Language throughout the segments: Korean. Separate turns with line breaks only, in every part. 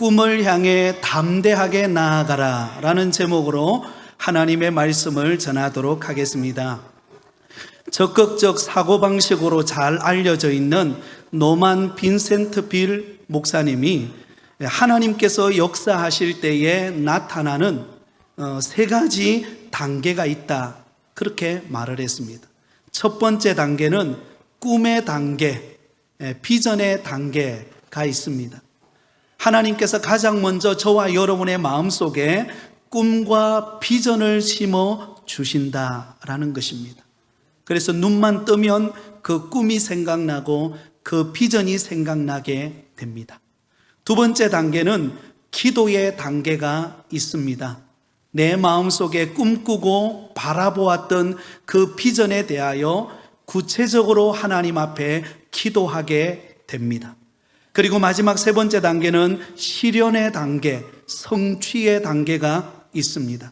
꿈을 향해 담대하게 나아가라 라는 제목으로 하나님의 말씀을 전하도록 하겠습니다. 적극적 사고방식으로 잘 알려져 있는 노만 빈센트 빌 목사님이 하나님께서 역사하실 때에 나타나는 세 가지 단계가 있다, 그렇게 말을 했습니다. 첫 번째 단계는 꿈의 단계, 비전의 단계가 있습니다. 하나님께서 가장 먼저 저와 여러분의 마음속에 꿈과 비전을 심어 주신다라는 것입니다. 그래서 눈만 뜨면 그 꿈이 생각나고 그 비전이 생각나게 됩니다. 두 번째 단계는 기도의 단계가 있습니다. 내 마음속에 꿈꾸고 바라보았던 그 비전에 대하여 구체적으로 하나님 앞에 기도하게 됩니다. 그리고 마지막 세 번째 단계는 실현의 단계, 성취의 단계가 있습니다.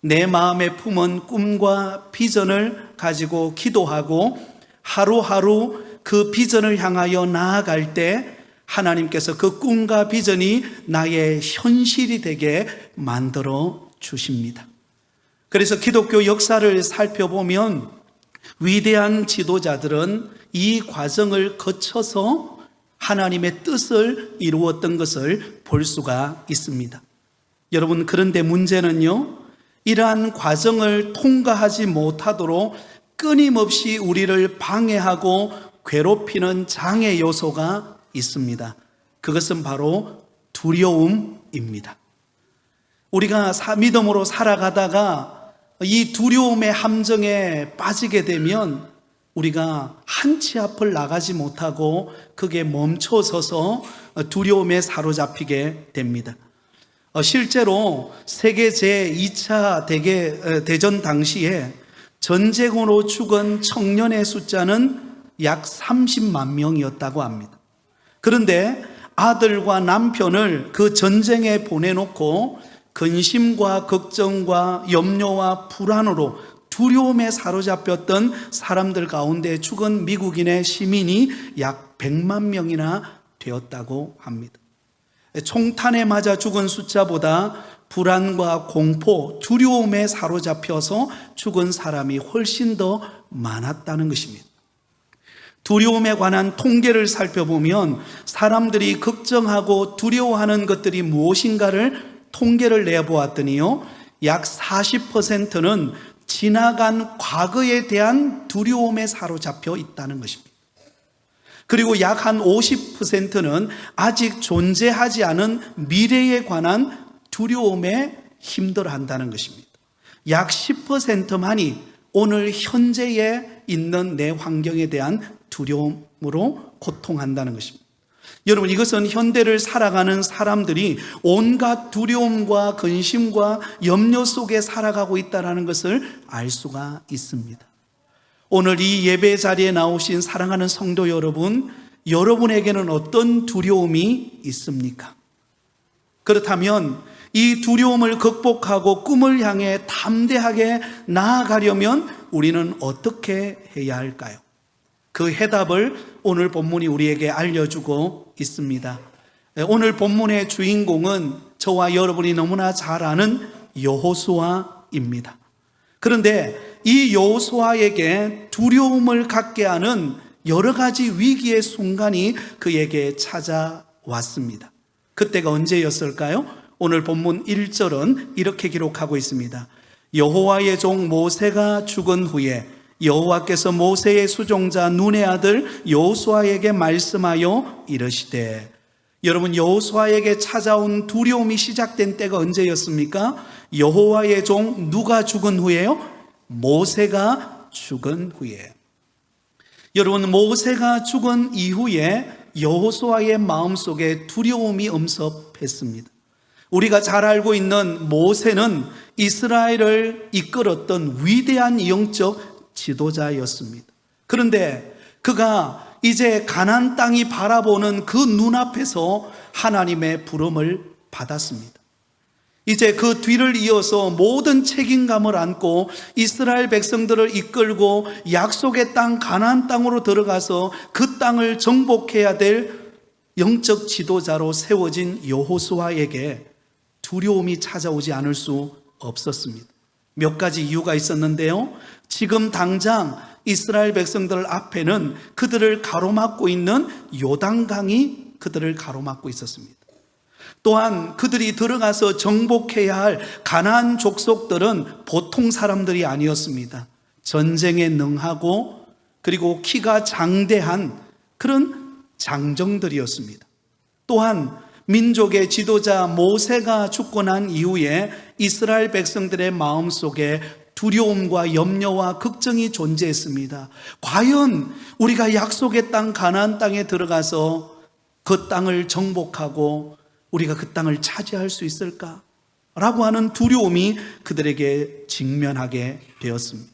내 마음에 품은 꿈과 비전을 가지고 기도하고 하루하루 그 비전을 향하여 나아갈 때 하나님께서 그 꿈과 비전이 나의 현실이 되게 만들어 주십니다. 그래서 기독교 역사를 살펴보면 위대한 지도자들은 이 과정을 거쳐서 하나님의 뜻을 이루었던 것을 볼 수가 있습니다. 여러분, 그런데 문제는요, 이러한 과정을 통과하지 못하도록 끊임없이 우리를 방해하고 괴롭히는 장애 요소가 있습니다. 그것은 바로 두려움입니다. 우리가 믿음으로 살아가다가 이 두려움의 함정에 빠지게 되면 우리가 한 치 앞을 나가지 못하고 그게 멈춰서서 두려움에 사로잡히게 됩니다. 실제로 세계 제2차 대전 당시에 전쟁으로 죽은 청년의 숫자는 약 30만 명이었다고 합니다. 그런데 아들과 남편을 그 전쟁에 보내놓고 근심과 걱정과 염려와 불안으로 두려움에 사로잡혔던 사람들 가운데 죽은 미국인의 시민이 약 100만 명이나 되었다고 합니다. 총탄에 맞아 죽은 숫자보다 불안과 공포, 두려움에 사로잡혀서 죽은 사람이 훨씬 더 많았다는 것입니다. 두려움에 관한 통계를 살펴보면 사람들이 걱정하고 두려워하는 것들이 무엇인가를 통계를 내보았더니요, 약 40%는 지나간 과거에 대한 두려움에 사로잡혀 있다는 것입니다. 그리고 약 한 50%는 아직 존재하지 않은 미래에 관한 두려움에 힘들어한다는 것입니다. 약 10%만이 오늘 현재에 있는 내 환경에 대한 두려움으로 고통한다는 것입니다. 여러분, 이것은 현대를 살아가는 사람들이 온갖 두려움과 근심과 염려 속에 살아가고 있다는 것을 알 수가 있습니다. 오늘 이 예배 자리에 나오신 사랑하는 성도 여러분, 여러분에게는 어떤 두려움이 있습니까? 그렇다면 이 두려움을 극복하고 꿈을 향해 담대하게 나아가려면 우리는 어떻게 해야 할까요? 그 해답을 오늘 본문이 우리에게 알려주고 있습니다. 오늘 본문의 주인공은 저와 여러분이 너무나 잘 아는 여호수아입니다. 그런데 이 여호수아에게 두려움을 갖게 하는 여러 가지 위기의 순간이 그에게 찾아왔습니다. 그때가 언제였을까요? 오늘 본문 1절은 이렇게 기록하고 있습니다. 여호와의 종 모세가 죽은 후에 여호와께서 모세의 수종자 눈의 아들 여호수아에게 말씀하여 이르시되. 여러분, 여호수아에게 찾아온 두려움이 시작된 때가 언제였습니까? 여호와의 종 누가 죽은 후에요? 모세가 죽은 후에. 여러분, 모세가 죽은 이후에 여호수아의 마음속에 두려움이 엄습했습니다. 우리가 잘 알고 있는 모세는 이스라엘을 이끌었던 위대한 영적 지도자였습니다. 그런데 그가 이제 가나안 땅이 바라보는 그 눈앞에서 하나님의 부름을 받았습니다. 이제 그 뒤를 이어서 모든 책임감을 안고 이스라엘 백성들을 이끌고 약속의 땅 가나안 땅으로 들어가서 그 땅을 정복해야 될 영적 지도자로 세워진 여호수아에게 두려움이 찾아오지 않을 수 없었습니다. 몇 가지 이유가 있었는데요. 지금 당장 이스라엘 백성들 앞에는 그들을 가로막고 있는 요단강이 그들을 가로막고 있었습니다. 또한 그들이 들어가서 정복해야 할 가나안 족속들은 보통 사람들이 아니었습니다. 전쟁에 능하고 그리고 키가 장대한 그런 장정들이었습니다. 또한 민족의 지도자 모세가 죽고 난 이후에 이스라엘 백성들의 마음속에 두려움과 염려와 걱정이 존재했습니다. 과연 우리가 약속의 땅 가나안 땅에 들어가서 그 땅을 정복하고 우리가 그 땅을 차지할 수 있을까? 라고 하는 두려움이 그들에게 직면하게 되었습니다.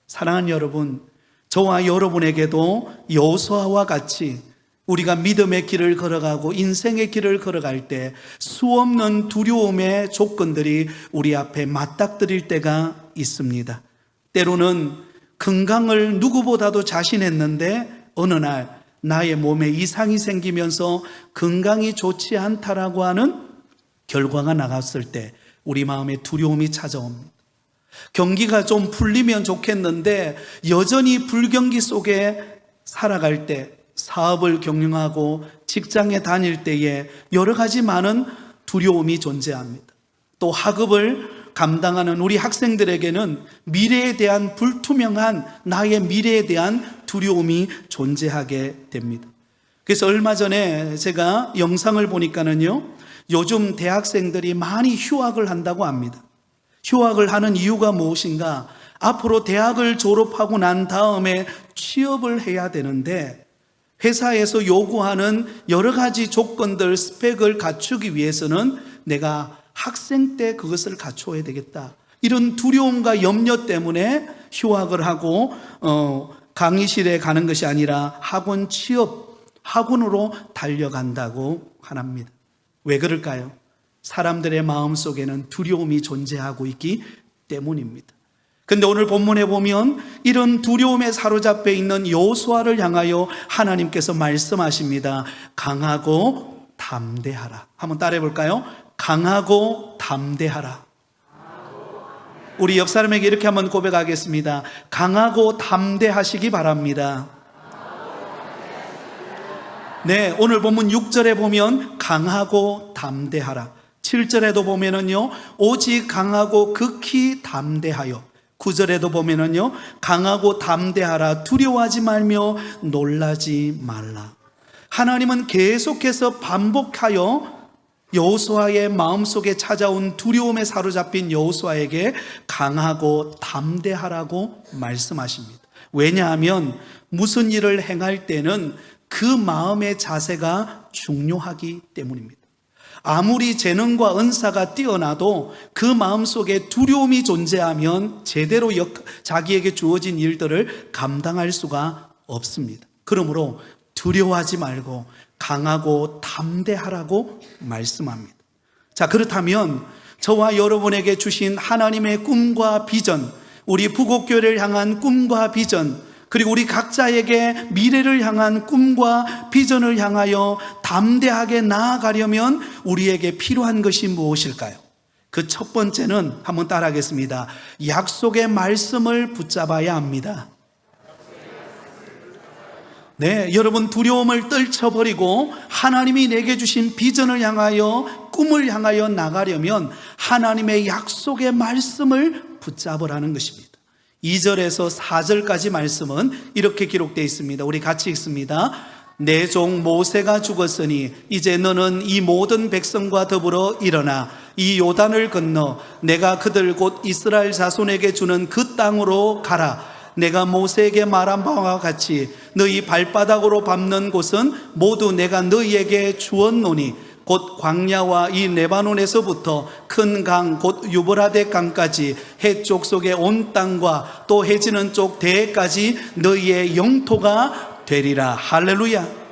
사랑하는 여러분, 저와 여러분에게도 여호수아와 같이 우리가 믿음의 길을 걸어가고 인생의 길을 걸어갈 때 수없는 두려움의 조건들이 우리 앞에 맞닥뜨릴 때가 있습니다. 때로는 건강을 누구보다도 자신했는데 어느 날 나의 몸에 이상이 생기면서 건강이 좋지 않다라고 하는 결과가 나갔을 때 우리 마음에 두려움이 찾아옵니다. 경기가 좀 풀리면 좋겠는데 여전히 불경기 속에 살아갈 때, 사업을 경영하고 직장에 다닐 때에 여러 가지 많은 두려움이 존재합니다. 또 학업을 감당하는 우리 학생들에게는 미래에 대한 불투명한 나의 미래에 대한 두려움이 존재하게 됩니다. 그래서 얼마 전에 제가 영상을 보니까는요, 요즘 대학생들이 많이 휴학을 한다고 합니다. 휴학을 하는 이유가 무엇인가? 앞으로 대학을 졸업하고 난 다음에 취업을 해야 되는데 회사에서 요구하는 여러 가지 조건들, 스펙을 갖추기 위해서는 내가 학생 때 그것을 갖춰야 되겠다. 이런 두려움과 염려 때문에 휴학을 하고 강의실에 가는 것이 아니라 학원 취업, 학원으로 달려간다고 합니다. 왜 그럴까요? 사람들의 마음속에는 두려움이 존재하고 있기 때문입니다. 근데 오늘 본문에 보면 이런 두려움에 사로잡혀 있는 여호수아를 향하여 하나님께서 말씀하십니다. 강하고 담대하라. 한번 따라해 볼까요? 강하고 담대하라. 우리 옆 사람에게 이렇게 한번 고백하겠습니다. 강하고 담대하시기 바랍니다. 네, 오늘 본문 6절에 보면 강하고 담대하라. 7절에도 보면은요, 오직 강하고 극히 담대하여. 9절에도 보면은요, 강하고 담대하라. 두려워하지 말며 놀라지 말라. 하나님은 계속해서 반복하여 여호수아의 마음속에 찾아온 두려움에 사로잡힌 여호수아에게 강하고 담대하라고 말씀하십니다. 왜냐하면 무슨 일을 행할 때는 그 마음의 자세가 중요하기 때문입니다. 아무리 재능과 은사가 뛰어나도 그 마음속에 두려움이 존재하면 제대로 자기에게 주어진 일들을 감당할 수가 없습니다. 그러므로 두려워하지 말고 강하고 담대하라고 말씀합니다. 자, 그렇다면 저와 여러분에게 주신 하나님의 꿈과 비전, 우리 부곡교회를 향한 꿈과 비전, 그리고 우리 각자에게 미래를 향한 꿈과 비전을 향하여 담대하게 나아가려면 우리에게 필요한 것이 무엇일까요? 그 첫 번째는 한번 따라하겠습니다. 약속의 말씀을 붙잡아야 합니다. 네, 여러분 두려움을 떨쳐버리고 하나님이 내게 주신 비전을 향하여 꿈을 향하여 나가려면 하나님의 약속의 말씀을 붙잡으라는 것입니다. 2절에서 4절까지 말씀은 이렇게 기록되어 있습니다. 우리 같이 읽습니다. 내 종 모세가 죽었으니 이제 너는 이 모든 백성과 더불어 일어나 이 요단을 건너 내가 그들 곧 이스라엘 자손에게 주는 그 땅으로 가라. 내가 모세에게 말한 바와 같이 너희 발바닥으로 밟는 곳은 모두 내가 너희에게 주었노니 곧 광야와 이 레바논에서부터 큰 강 곧 유브라데 강까지 해쪽 속의 온 땅과 또 해지는 쪽 대해까지 너희의 영토가 되리라. 할렐루야.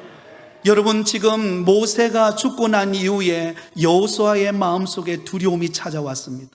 여러분, 지금 모세가 죽고 난 이후에 여호수아의 마음속에 두려움이 찾아왔습니다.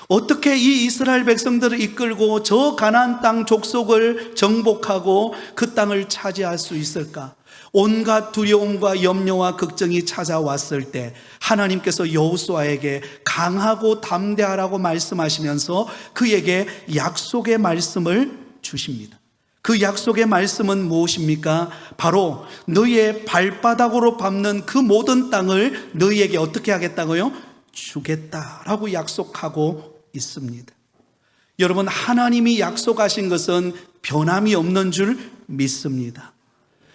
어떻게 이 이스라엘 백성들을 이끌고 저 가나안 땅 족속을 정복하고 그 땅을 차지할 수 있을까? 온갖 두려움과 염려와 걱정이 찾아왔을 때 하나님께서 여호수아에게 강하고 담대하라고 말씀하시면서 그에게 약속의 말씀을 주십니다. 그 약속의 말씀은 무엇입니까? 바로 너의 발바닥으로 밟는 그 모든 땅을 너희에게 어떻게 하겠다고요? 주겠다라고 약속하고 있습니다. 여러분, 하나님이 약속하신 것은 변함이 없는 줄 믿습니다.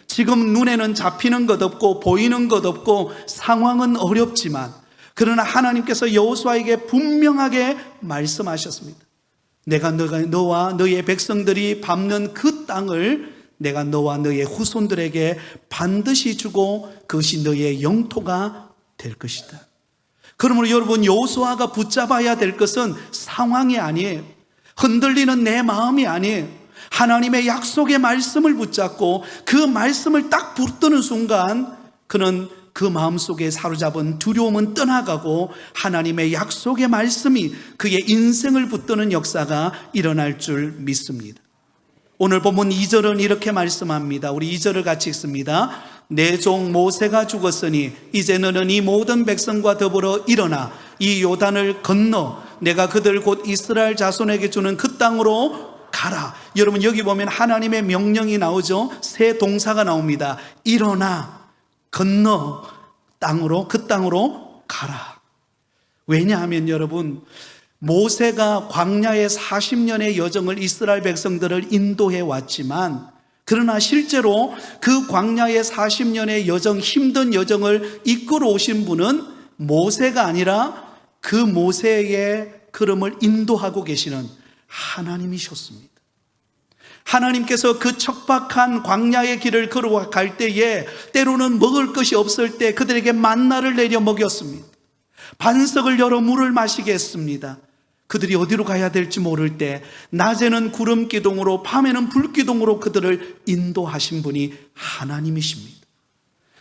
지금 눈에는 잡히는 것 없고 보이는 것 없고 상황은 어렵지만, 그러나 하나님께서 여호수아에게 분명하게 말씀하셨습니다. 내가 너와 너의 백성들이 밟는 그 땅을 내가 너와 너의 후손들에게 반드시 주고 그것이 너의 영토가 될 것이다. 그러므로 여러분, 여호수아가 붙잡아야 될 것은 상황이 아니에요. 흔들리는 내 마음이 아니에요. 하나님의 약속의 말씀을 붙잡고 그 말씀을 딱 붙드는 순간 그는 그 마음속에 사로잡은 두려움은 떠나가고 하나님의 약속의 말씀이 그의 인생을 붙드는 역사가 일어날 줄 믿습니다. 오늘 본문 2절은 이렇게 말씀합니다. 우리 2절을 같이 읽습니다. 내 종 모세가 죽었으니 이제 너는 이 모든 백성과 더불어 일어나 이 요단을 건너 내가 그들 곧 이스라엘 자손에게 주는 그 땅으로 가라. 여러분, 여기 보면 하나님의 명령이 나오죠. 새 동사가 나옵니다. 일어나, 건너, 땅으로, 그 땅으로 가라. 왜냐하면 여러분, 모세가 광야의 40년의 여정을 이스라엘 백성들을 인도해 왔지만, 그러나 실제로 그 광야의 40년의 여정, 힘든 여정을 이끌어 오신 분은 모세가 아니라 그 모세의 걸음을 인도하고 계시는 하나님이셨습니다. 하나님께서 그 척박한 광야의 길을 걸어갈 때에 때로는 먹을 것이 없을 때 그들에게 만나를 내려 먹였습니다. 반석을 열어 물을 마시게 했습니다. 그들이 어디로 가야 될지 모를 때 낮에는 구름 기둥으로 밤에는 불 기둥으로 그들을 인도하신 분이 하나님이십니다.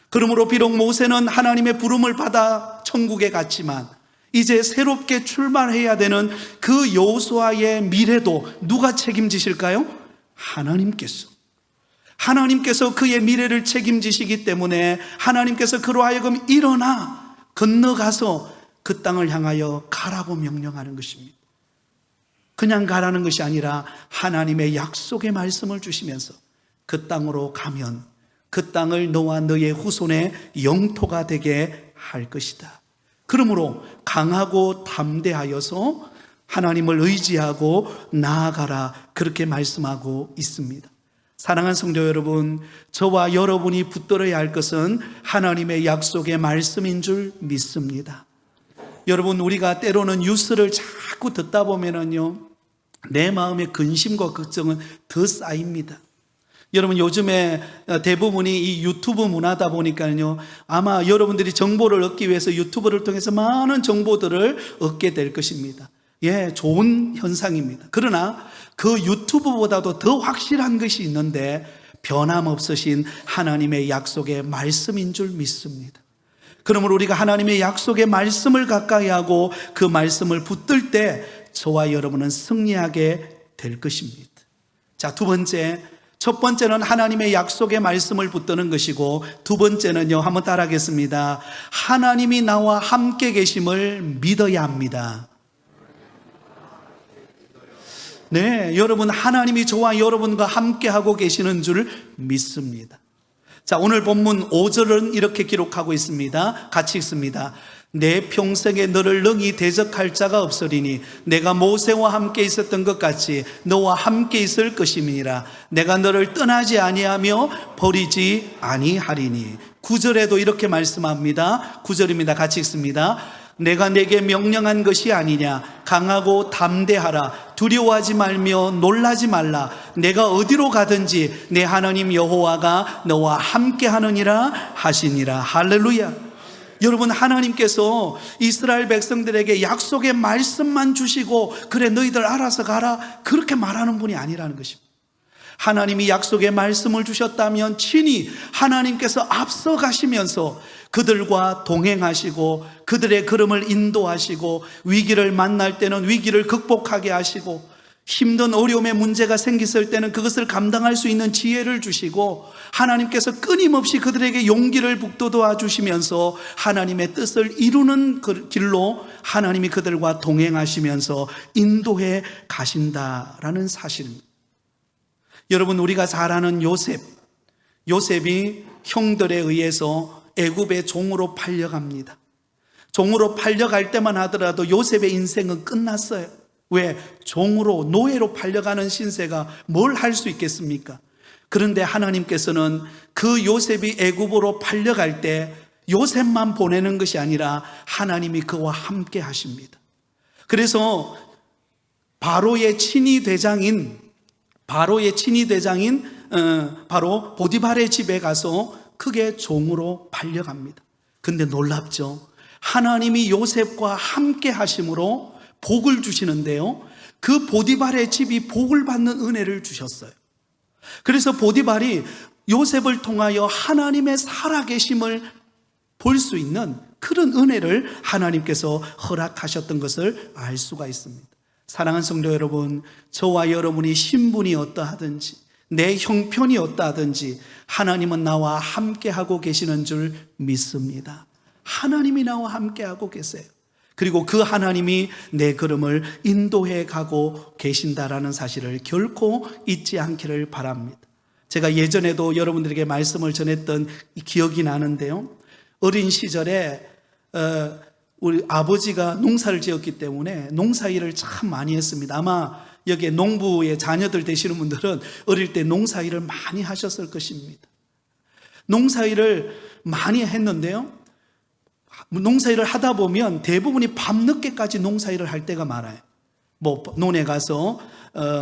그러므로 비록 모세는 하나님의 부름을 받아 천국에 갔지만 이제 새롭게 출발해야 되는 그 여호수아의 미래도 누가 책임지실까요? 하나님께서 그의 미래를 책임지시기 때문에 하나님께서 그로 하여금 일어나 건너가서 그 땅을 향하여 가라고 명령하는 것입니다. 그냥 가라는 것이 아니라 하나님의 약속의 말씀을 주시면서 그 땅으로 가면 그 땅을 너와 너의 후손의 영토가 되게 할 것이다. 그러므로 강하고 담대하여서 하나님을 의지하고 나아가라, 그렇게 말씀하고 있습니다. 사랑하는 성도 여러분, 저와 여러분이 붙들어야 할 것은 하나님의 약속의 말씀인 줄 믿습니다. 여러분, 우리가 때로는 뉴스를 자꾸 듣다 보면은요, 내 마음의 근심과 걱정은 더 쌓입니다. 여러분, 요즘에 대부분이 이 유튜브 문화다 보니까요, 아마 여러분들이 정보를 얻기 위해서 유튜브를 통해서 많은 정보들을 얻게 될 것입니다. 예, 좋은 현상입니다. 그러나 그 유튜브보다도 더 확실한 것이 있는데 변함없으신 하나님의 약속의 말씀인 줄 믿습니다. 그러므로 우리가 하나님의 약속의 말씀을 가까이 하고 그 말씀을 붙들 때 저와 여러분은 승리하게 될 것입니다. 자, 첫 번째는 하나님의 약속의 말씀을 붙드는 것이고, 두 번째는요, 한번 따라하겠습니다. 하나님이 나와 함께 계심을 믿어야 합니다. 네, 여러분, 하나님이 저와 여러분과 함께 하고 계시는 줄 믿습니다. 자, 오늘 본문 5절은 이렇게 기록하고 있습니다. 같이 읽습니다. 내 평생에 너를 능히 대적할 자가 없으리니 내가 모세와 함께 있었던 것 같이 너와 함께 있을 것임이니라. 내가 너를 떠나지 아니하며 버리지 아니하리니. 9절에도 이렇게 말씀합니다. 9절입니다. 같이 읽습니다. 내가 내게 명령한 것이 아니냐. 강하고 담대하라. 두려워하지 말며 놀라지 말라. 내가 어디로 가든지 내 하나님 여호와가 너와 함께 하느니라 하시니라. 할렐루야. 여러분, 하나님께서 이스라엘 백성들에게 약속의 말씀만 주시고 그래 너희들 알아서 가라, 그렇게 말하는 분이 아니라는 것입니다. 하나님이 약속의 말씀을 주셨다면 친히 하나님께서 앞서 가시면서 그들과 동행하시고 그들의 걸음을 인도하시고 위기를 만날 때는 위기를 극복하게 하시고 힘든 어려움의 문제가 생겼을 때는 그것을 감당할 수 있는 지혜를 주시고, 하나님께서 끊임없이 그들에게 용기를 북돋아 주시면서 하나님의 뜻을 이루는 그 길로 하나님이 그들과 동행하시면서 인도해 가신다라는 사실입니다. 여러분, 우리가 잘 아는 요셉이 형들에 의해서 애굽의 종으로 팔려갑니다. 종으로 팔려갈 때만 하더라도 요셉의 인생은 끝났어요. 왜? 종으로, 노예로 팔려가는 신세가 뭘 할 수 있겠습니까? 그런데 하나님께서는 그 요셉이 애굽으로 팔려갈 때 요셉만 보내는 것이 아니라 하나님이 그와 함께 하십니다. 그래서 바로의 친위 대장인 바로 보디발의 집에 가서 크게 종으로 팔려갑니다. 근데 놀랍죠? 하나님이 요셉과 함께 하심으로 복을 주시는데요, 그 보디발의 집이 복을 받는 은혜를 주셨어요. 그래서 보디발이 요셉을 통하여 하나님의 살아계심을 볼 수 있는 그런 은혜를 하나님께서 허락하셨던 것을 알 수가 있습니다. 사랑하는 성도 여러분, 저와 여러분이 신분이 어떠하든지 내 형편이 어떠하든지 하나님은 나와 함께하고 계시는 줄 믿습니다. 하나님이 나와 함께하고 계세요. 그리고 그 하나님이 내 걸음을 인도해 가고 계신다라는 사실을 결코 잊지 않기를 바랍니다. 제가 예전에도 여러분들에게 말씀을 전했던 기억이 나는데요, 어린 시절에 우리 아버지가 농사를 지었기 때문에 농사일을 참 많이 했습니다. 아마 여기에 농부의 자녀들 되시는 분들은 어릴 때 농사일을 많이 하셨을 것입니다. 농사일을 많이 했는데요, 농사일을 하다 보면 대부분이 밤늦게까지 농사일을 할 때가 많아요. 뭐 논에 가서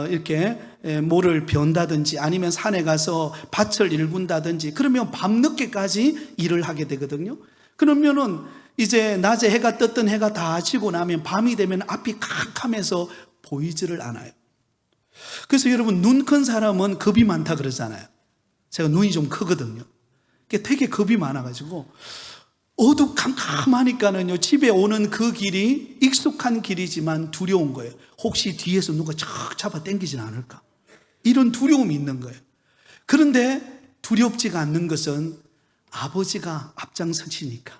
이렇게 모를 변다든지 아니면 산에 가서 밭을 일군다든지, 그러면 밤늦게까지 일을 하게 되거든요. 그러면은 이제 낮에 해가 떴던 해가 다 지고 나면 밤이 되면 앞이 캄캄해서 보이지를 않아요. 그래서 여러분, 눈 큰 사람은 겁이 많다 그러잖아요. 제가 눈이 좀 크거든요. 되게 겁이 많아가지고 어두컴컴하니까는요, 집에 오는 그 길이 익숙한 길이지만 두려운 거예요. 혹시 뒤에서 누가 쫙 잡아 당기진 않을까, 이런 두려움이 있는 거예요. 그런데 두렵지가 않는 것은 아버지가 앞장서시니까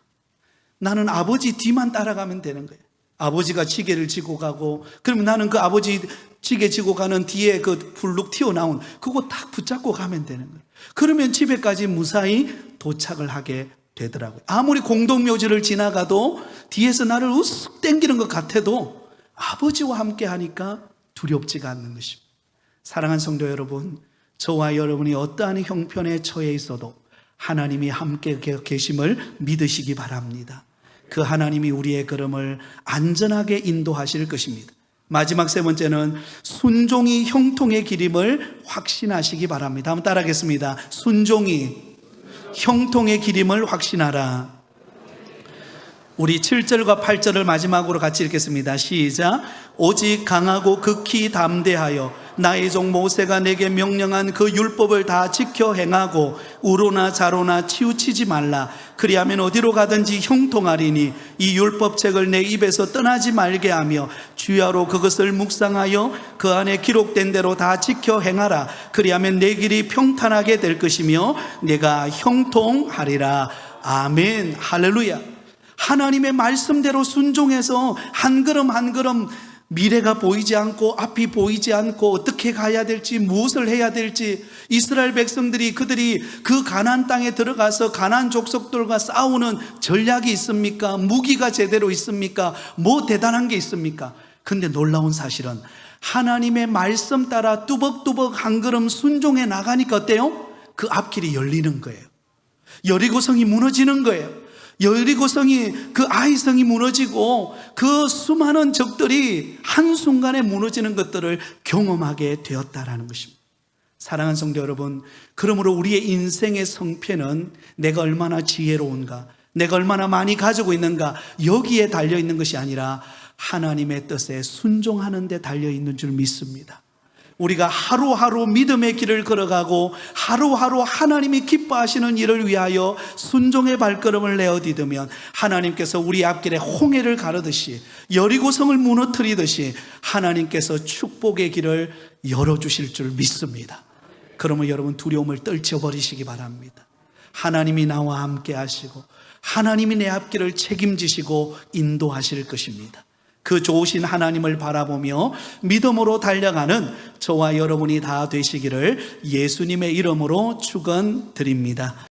나는 아버지 뒤만 따라가면 되는 거예요. 아버지가 지게를 지고 가고, 그러면 나는 그 아버지 지게 지고 가는 뒤에 그 불룩 튀어나온 그거 딱 붙잡고 가면 되는 거예요. 그러면 집에까지 무사히 도착을 하게 되더라고요. 아무리 공동묘지를 지나가도 뒤에서 나를 우습 당기는 것 같아도 아버지와 함께 하니까 두렵지가 않는 것입니다. 사랑하는 성도 여러분, 저와 여러분이 어떠한 형편에 처해 있어도 하나님이 함께 계심을 믿으시기 바랍니다. 그 하나님이 우리의 걸음을 안전하게 인도하실 것입니다. 마지막 세 번째는 순종이 형통의 길임을 확신하시기 바랍니다. 한번 따라하겠습니다. 순종이 형통의 길임을 확신하라. 우리 7절과 8절을 마지막으로 같이 읽겠습니다. 시작. 오직 강하고 극히 담대하여 나의 종 모세가 내게 명령한 그 율법을 다 지켜 행하고 우로나 좌로나 치우치지 말라. 그리하면 어디로 가든지 형통하리니 이 율법책을 내 입에서 떠나지 말게 하며 주야로 그것을 묵상하여 그 안에 기록된 대로 다 지켜 행하라. 그리하면 내 길이 평탄하게 될 것이며 내가 형통하리라. 아멘. 할렐루야. 하나님의 말씀대로 순종해서 한 걸음 한 걸음 미래가 보이지 않고 앞이 보이지 않고 어떻게 가야 될지 무엇을 해야 될지, 이스라엘 백성들이 그들이 그 가나안 땅에 들어가서 가나안 족속들과 싸우는 전략이 있습니까? 무기가 제대로 있습니까? 뭐 대단한 게 있습니까? 근데 놀라운 사실은 하나님의 말씀 따라 뚜벅뚜벅 한 걸음 순종해 나가니까 어때요? 그 앞길이 열리는 거예요. 여리고성이 무너지는 거예요. 여리고성이, 그 아이성이 무너지고 그 수많은 적들이 한순간에 무너지는 것들을 경험하게 되었다라는 것입니다. 사랑하는 성도 여러분, 그러므로 우리의 인생의 성패는 내가 얼마나 지혜로운가, 내가 얼마나 많이 가지고 있는가, 여기에 달려있는 것이 아니라 하나님의 뜻에 순종하는 데 달려있는 줄 믿습니다. 우리가 하루하루 믿음의 길을 걸어가고 하루하루 하나님이 기뻐하시는 일을 위하여 순종의 발걸음을 내어디디면 하나님께서 우리 앞길에 홍해를 가르듯이 여리고성을 무너뜨리듯이 하나님께서 축복의 길을 열어주실 줄 믿습니다. 그러면 여러분 두려움을 떨쳐버리시기 바랍니다. 하나님이 나와 함께 하시고 하나님이 내 앞길을 책임지시고 인도하실 것입니다. 그 좋으신 하나님을 바라보며 믿음으로 달려가는 저와 여러분이 다 되시기를 예수님의 이름으로 축원드립니다.